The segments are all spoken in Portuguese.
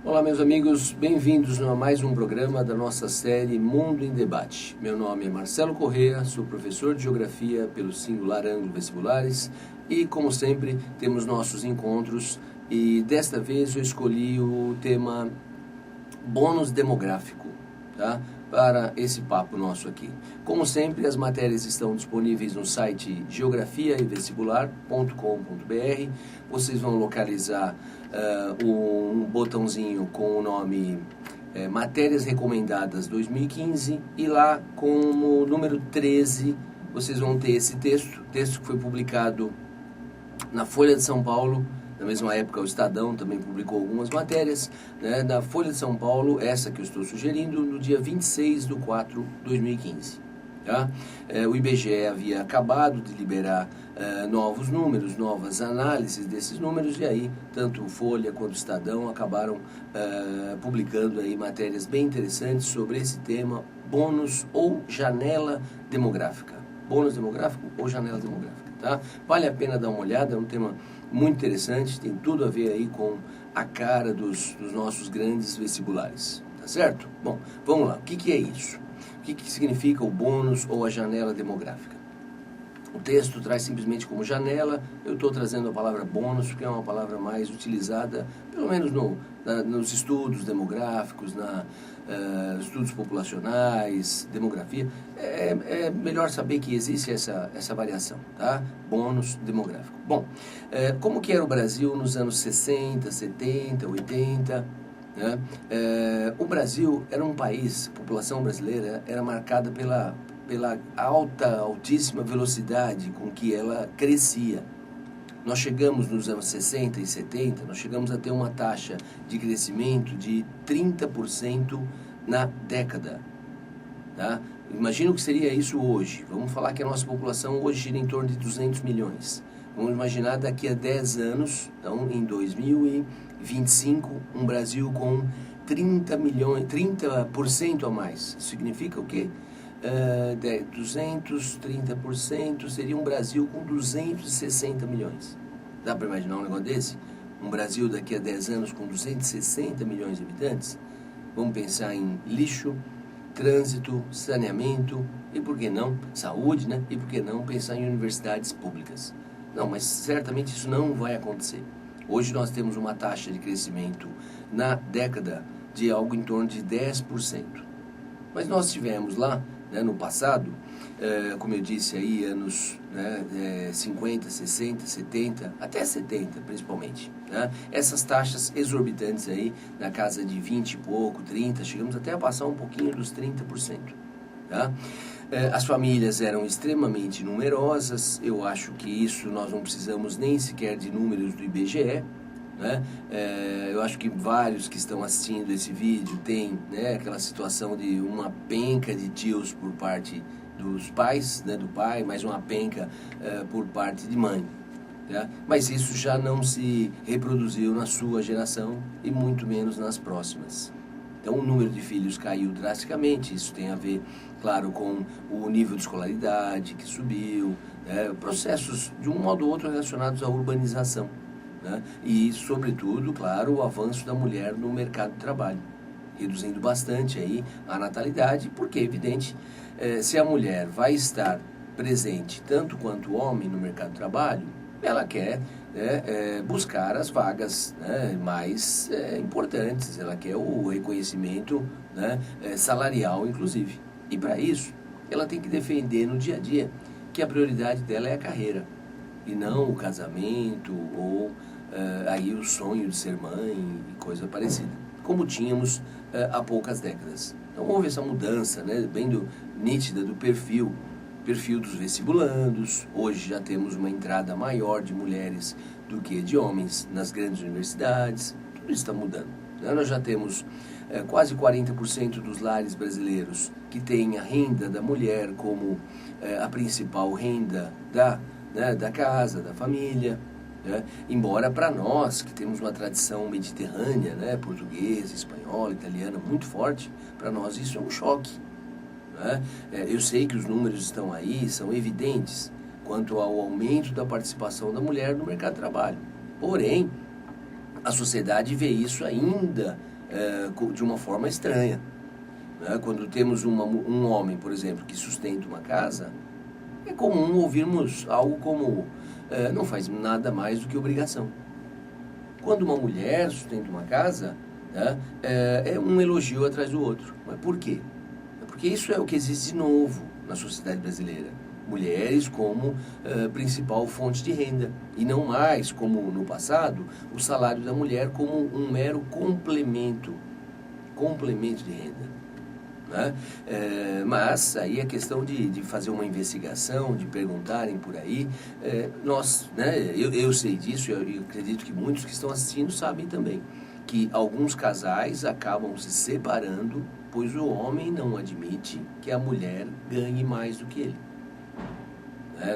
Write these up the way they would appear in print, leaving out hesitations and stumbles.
Olá, meus amigos, bem-vindos a mais um programa da nossa série Mundo em Debate. Meu nome é Marcelo Corrêa, sou professor de Geografia pelo Singular Ângulo Vestibulares e, como sempre, temos nossos encontros e desta vez eu escolhi o tema bônus demográfico, tá? Para esse papo nosso aqui. Como sempre, as matérias estão disponíveis no site geografiaevestibular.com.br. Vocês vão localizar um botãozinho com o nome Matérias Recomendadas 2015 e lá como número 13 vocês vão ter esse texto que foi publicado na Folha de São Paulo. Na mesma época, o Estadão também publicou algumas matérias, né, na Folha de São Paulo, essa que eu estou sugerindo, no dia 26/4/2015. Tá? O IBGE havia acabado de liberar novos números, novas análises desses números, e aí tanto o Folha quanto o Estadão acabaram publicando aí matérias bem interessantes sobre esse tema, bônus ou janela demográfica. Bônus demográfico ou janela demográfica. Tá? Vale a pena dar uma olhada, é um tema muito interessante, tem tudo a ver aí com a cara dos nossos grandes vestibulares, tá certo? Bom, vamos lá, o que é isso? O que significa o bônus ou a janela demográfica? O texto traz simplesmente como janela, eu estou trazendo a palavra bônus porque é uma palavra mais utilizada, pelo menos nos estudos demográficos, estudos populacionais, demografia. É melhor saber que existe essa variação, tá? Bônus demográfico. Bom, como que era o Brasil nos anos 60, 70, 80? Né? O Brasil era um país, a população brasileira era marcada pela altíssima velocidade com que ela crescia. Nós chegamos nos anos 60 e 70, nós chegamos a ter uma taxa de crescimento de 30% na década. Tá? Imagina o que seria isso hoje. Vamos falar que a nossa população hoje gira em torno de 200 milhões. Vamos imaginar daqui a 10 anos, então em 2025, um Brasil com 30% a mais. Isso significa o quê? 230% seria um Brasil com 260 milhões. Dá para imaginar um negócio desse? Um Brasil daqui a 10 anos com 260 milhões de habitantes? Vamos pensar em lixo, trânsito, saneamento e, por que não, saúde, né? E por que não pensar em universidades públicas? Não, mas certamente isso não vai acontecer. Hoje nós temos uma taxa de crescimento na década de algo em torno de 10%. Mas nós tivemos lá, né, no passado, como eu disse aí, anos 50, 60, 70, até 70 principalmente, né? Essas taxas exorbitantes aí, na casa de 20 e pouco, 30, chegamos até a passar um pouquinho dos 30%. Tá? As famílias eram extremamente numerosas, eu acho que isso nós não precisamos nem sequer de números do IBGE, né? Eu acho que vários que estão assistindo esse vídeo têm, né, aquela situação de uma penca de tios por parte dos pais, né, do pai, mais uma penca por parte de mãe. Tá? Mas isso já não se reproduziu na sua geração e muito menos nas próximas. Então o número de filhos caiu drasticamente, isso tem a ver, claro, com o nível de escolaridade que subiu, processos de um modo ou outro relacionados à urbanização, né? E, sobretudo, claro, o avanço da mulher no mercado de trabalho, reduzindo bastante aí a natalidade, porque é evidente, se a mulher vai estar presente tanto quanto o homem no mercado de trabalho, ela quer buscar as vagas, né, mais importantes, ela quer o reconhecimento, né, salarial, inclusive. E para isso, ela tem que defender no dia a dia que a prioridade dela é a carreira, e não o casamento ou aí o sonho de ser mãe e coisa parecida, como tínhamos há poucas décadas. Então houve essa mudança, né, bem nítida do perfil dos vestibulandos. Hoje já temos uma entrada maior de mulheres do que de homens nas grandes universidades. Tudo isso está mudando. Nós já temos quase 40% dos lares brasileiros que têm a renda da mulher como a principal renda da casa, da família. Embora para nós, que temos uma tradição mediterrânea, portuguesa, espanhola, italiana, muito forte, para nós isso é um choque. Eu sei que os números estão aí, são evidentes. quanto ao aumento da participação da mulher no mercado de trabalho. Porém, a sociedade vê isso ainda de uma forma estranha. Né? Quando temos um homem, por exemplo, que sustenta uma casa, é comum ouvirmos algo como não faz nada mais do que obrigação. Quando uma mulher sustenta uma casa, né, é um elogio atrás do outro. Mas por quê? Porque isso é o que existe de novo na sociedade brasileira. Mulheres como principal fonte de renda. E não mais, como no passado, o salário da mulher como um mero complemento de renda. Né? Mas aí é questão de fazer uma investigação, de perguntarem por aí. Nós, né, eu sei disso, eu acredito que muitos que estão assistindo sabem também, que alguns casais acabam se separando, pois o homem não admite que a mulher ganhe mais do que ele.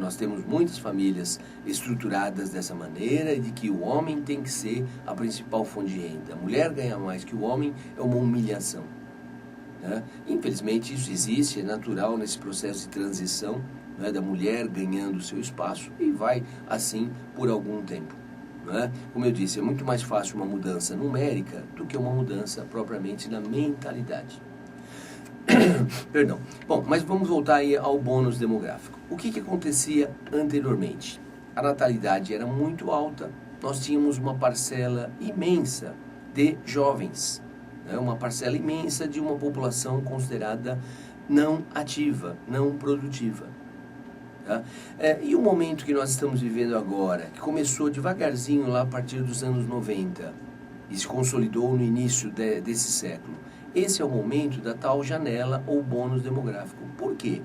Nós temos muitas famílias estruturadas dessa maneira, de que o homem tem que ser a principal fonte de renda. A mulher ganhar mais que o homem é uma humilhação. Infelizmente isso existe, é natural nesse processo de transição, da mulher ganhando o seu espaço, e vai assim por algum tempo. Como eu disse, é muito mais fácil uma mudança numérica do que uma mudança propriamente na mentalidade. Perdão. Bom, mas vamos voltar aí ao bônus demográfico. O que acontecia anteriormente? A natalidade era muito alta, nós tínhamos uma parcela imensa de jovens, uma parcela imensa de uma população considerada não ativa, não produtiva. E o momento que nós estamos vivendo agora, que começou devagarzinho lá a partir dos anos 90 e se consolidou no início desse século, esse é o momento da tal janela ou bônus demográfico. Por quê?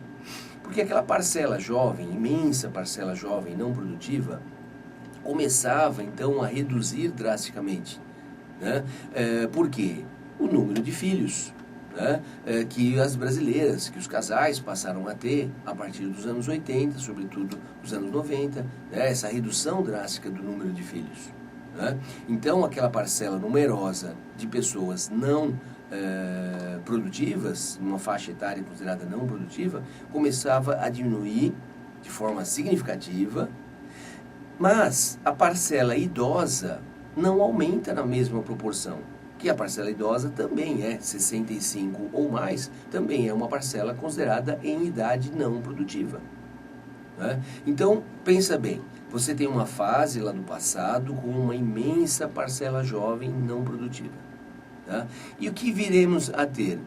Porque aquela parcela jovem, imensa parcela jovem não produtiva, começava então a reduzir drasticamente. Por quê? O número de filhos que as brasileiras, que os casais passaram a ter a partir dos anos 80, sobretudo os anos 90, essa redução drástica do número de filhos. Então, aquela parcela numerosa de pessoas não produtivas, numa faixa etária considerada não produtiva, começava a diminuir de forma significativa, mas a parcela idosa não aumenta na mesma proporção, que a parcela idosa também é 65 ou mais, também é uma parcela considerada em idade não produtiva. Então, pensa bem, você tem uma fase lá do passado com uma imensa parcela jovem não produtiva. E o que viremos a ter?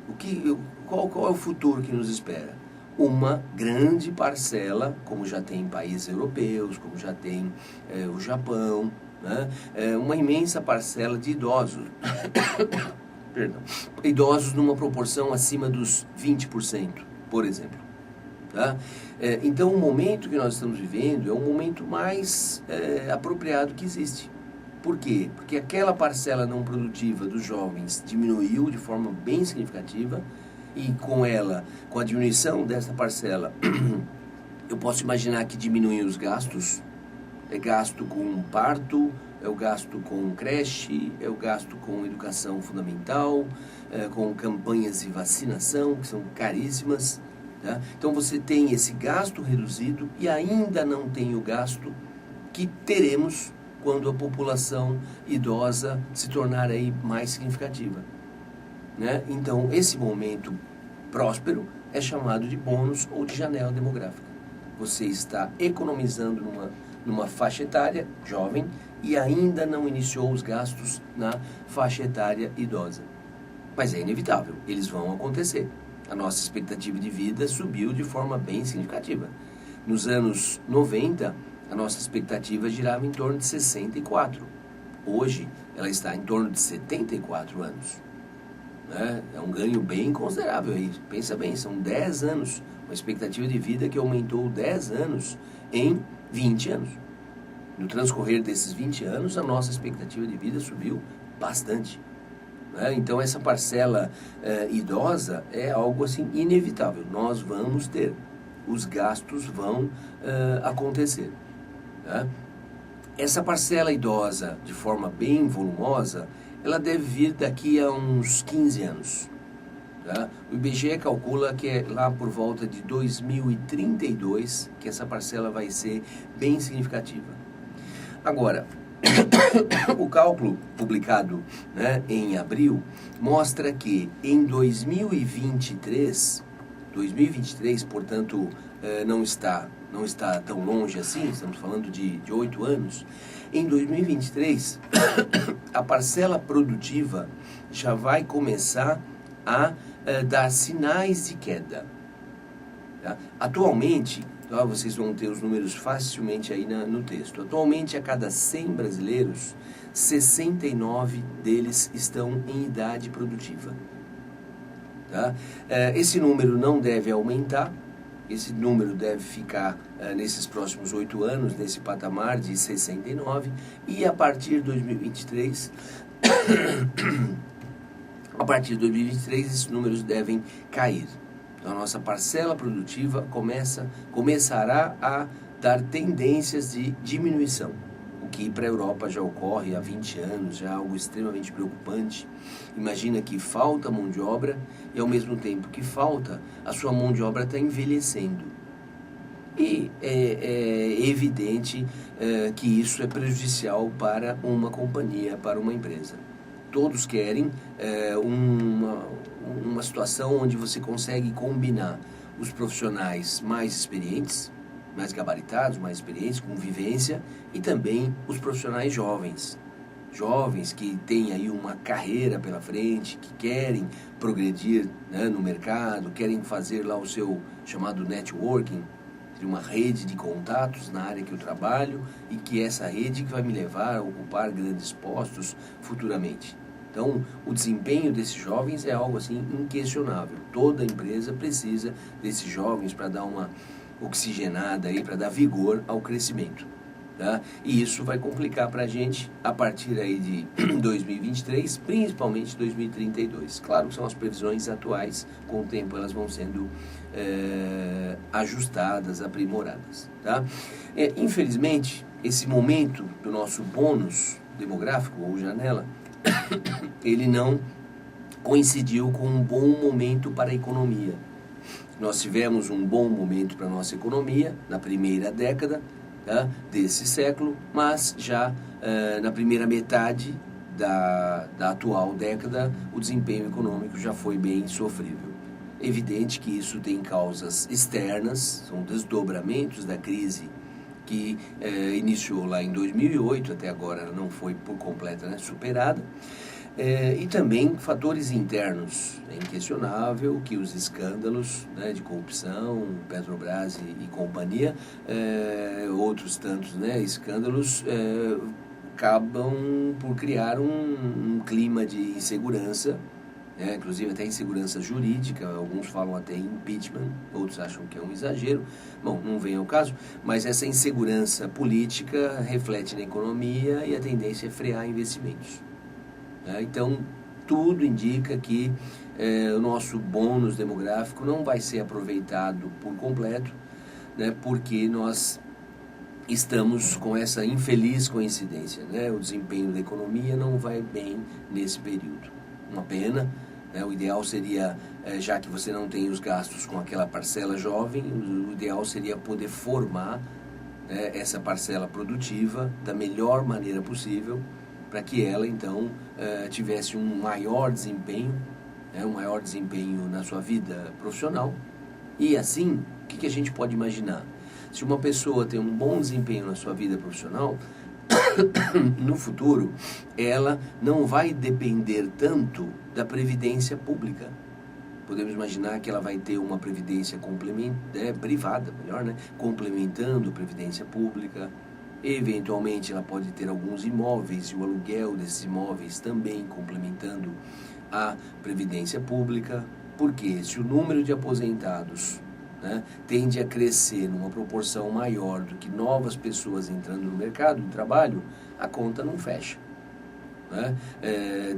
Qual é o futuro que nos espera? Uma grande parcela, como já tem em países europeus, como já tem o Japão, uma imensa parcela de idosos. Perdão. Idosos numa proporção acima dos 20%, por exemplo. Então, o momento que nós estamos vivendo é o momento mais apropriado que existe. Por quê? Porque aquela parcela não produtiva dos jovens diminuiu de forma bem significativa, e com a diminuição dessa parcela, eu posso imaginar que diminuem os gastos. É gasto com parto, é o gasto com creche, é o gasto com educação fundamental, com campanhas de vacinação, que são caríssimas. Então você tem esse gasto reduzido e ainda não tem o gasto que teremos quando a população idosa se tornar aí mais significativa. Então, esse momento próspero é chamado de bônus ou de janela demográfica. Você está economizando numa faixa etária jovem e ainda não iniciou os gastos na faixa etária idosa. Mas é inevitável, eles vão acontecer. A nossa expectativa de vida subiu de forma bem significativa. Nos anos 90, a nossa expectativa girava em torno de 64. Hoje, ela está em torno de 74 anos. É um ganho bem considerável aí. Pensa bem, são 10 anos. Uma expectativa de vida que aumentou 10 anos em 20 anos. No transcorrer desses 20 anos, a nossa expectativa de vida subiu bastante. Então, essa parcela idosa é algo assim inevitável. Nós vamos ter. Os gastos vão acontecer. Essa parcela idosa, de forma bem volumosa, ela deve vir daqui a uns 15 anos. Tá? O IBGE calcula que é lá por volta de 2032 que essa parcela vai ser bem significativa. Agora, o cálculo publicado, né, em abril mostra que em 2023, portanto, não está tão longe assim, estamos falando de 8 anos, em 2023 a parcela produtiva já vai começar a dar sinais de queda. Tá? Atualmente, vocês vão ter os números facilmente aí no texto. Atualmente, a cada 100 brasileiros, 69 deles estão em idade produtiva. Tá? Esse número não deve aumentar, esse número deve ficar nesses próximos 8 anos, nesse patamar de 69, e a partir de 2023, esses números devem cair. Então, a nossa parcela produtiva começará a dar tendências de diminuição, o que para a Europa já ocorre há 20 anos, já é algo extremamente preocupante. Imagina que falta mão de obra e, ao mesmo tempo que falta, a sua mão de obra está envelhecendo. E é evidente que isso é prejudicial para uma companhia, para uma empresa. Todos querem uma situação onde você consegue combinar os profissionais mais experientes, mais gabaritados, mais experientes, com vivência, e também os profissionais jovens que têm aí uma carreira pela frente, que querem progredir, né, no mercado, querem fazer lá o seu chamado networking, uma rede de contatos na área que eu trabalho, e que essa rede que vai me levar a ocupar grandes postos futuramente. Então, o desempenho desses jovens é algo assim inquestionável. Toda empresa precisa desses jovens para dar uma oxigenada aí, para dar vigor ao crescimento. Tá? E isso vai complicar para a gente a partir aí de 2023, principalmente 2032. Claro que são as previsões atuais, com o tempo elas vão sendo ajustadas, aprimoradas. Tá? Infelizmente, esse momento do nosso bônus demográfico, ou janela, ele não coincidiu com um bom momento para a economia. Nós tivemos um bom momento para a nossa economia na primeira década, tá, desse século, mas já na primeira metade da atual década o desempenho econômico já foi bem sofrível. Evidente que isso tem causas externas, são desdobramentos da crise que iniciou lá em 2008, até agora ela não foi por completa, né, superada, e também fatores internos. É inquestionável que os escândalos, né, de corrupção, Petrobras e companhia, outros tantos, né, escândalos, acabam por criar um clima de insegurança, inclusive até insegurança jurídica. Alguns falam até em impeachment, outros acham que é um exagero. Bom, não vem ao caso, mas essa insegurança política reflete na economia e a tendência é frear investimentos. Então, tudo indica que o nosso bônus demográfico não vai ser aproveitado por completo, né, porque nós estamos com essa infeliz coincidência, né? O desempenho da economia não vai bem nesse período. Uma pena. O ideal seria, já que você não tem os gastos com aquela parcela jovem, o ideal seria poder formar essa parcela produtiva da melhor maneira possível, para que ela, então, tivesse um maior desempenho na sua vida profissional. E assim, o que a gente pode imaginar? Se uma pessoa tem um bom desempenho na sua vida profissional, no futuro, ela não vai depender tanto da previdência pública. Podemos imaginar que ela vai ter uma previdência privada, melhor, né? Complementando a previdência pública. Eventualmente, ela pode ter alguns imóveis e o aluguel desses imóveis também complementando a previdência pública. Porque se o número de aposentados, né, tende a crescer numa proporção maior do que novas pessoas entrando no mercado de trabalho, a conta não fecha. Né?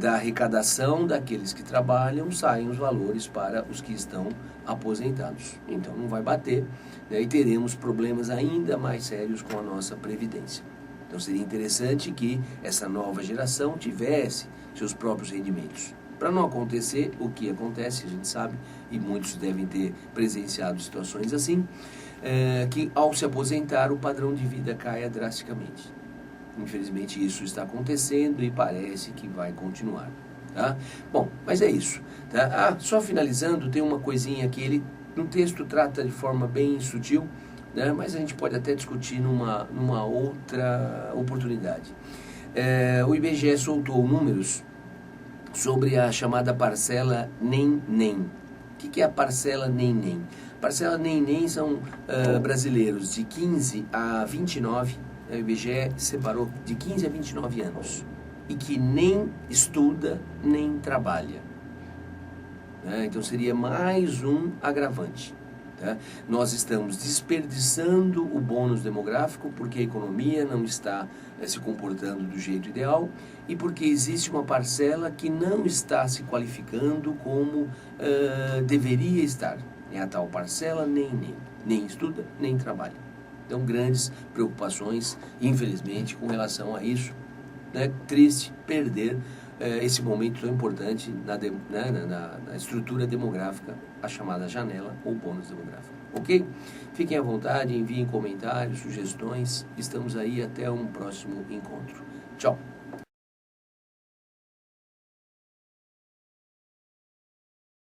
Da arrecadação daqueles que trabalham, saem os valores para os que estão aposentados. Então não vai bater, né? E teremos problemas ainda mais sérios com a nossa previdência. Então seria interessante que essa nova geração tivesse seus próprios rendimentos. Para não acontecer o que acontece, a gente sabe, e muitos devem ter presenciado situações assim, que ao se aposentar o padrão de vida caia drasticamente. Infelizmente isso está acontecendo e parece que vai continuar. Tá? Bom, mas é isso. Tá? Só finalizando, tem uma coisinha que ele no texto trata de forma bem sutil, né? Mas a gente pode até discutir numa outra oportunidade. O IBGE soltou números sobre a chamada parcela NEM-NEM. O que é a parcela NEM-NEM? Parcela NEM-NEM são brasileiros de 15 a 29, o IBGE separou de 15 a 29 anos, e que nem estuda, nem trabalha. Então seria mais um agravante. Tá? Nós estamos desperdiçando o bônus demográfico porque a economia não está se comportando do jeito ideal e porque existe uma parcela que não está se qualificando como deveria estar. É a tal parcela nem estuda, nem trabalha. Então, grandes preocupações, infelizmente, com relação a isso. Triste perder esse momento tão importante na estrutura demográfica, a chamada janela ou bônus demográfico. Ok? Fiquem à vontade, enviem comentários, sugestões. Estamos aí até um próximo encontro. Tchau!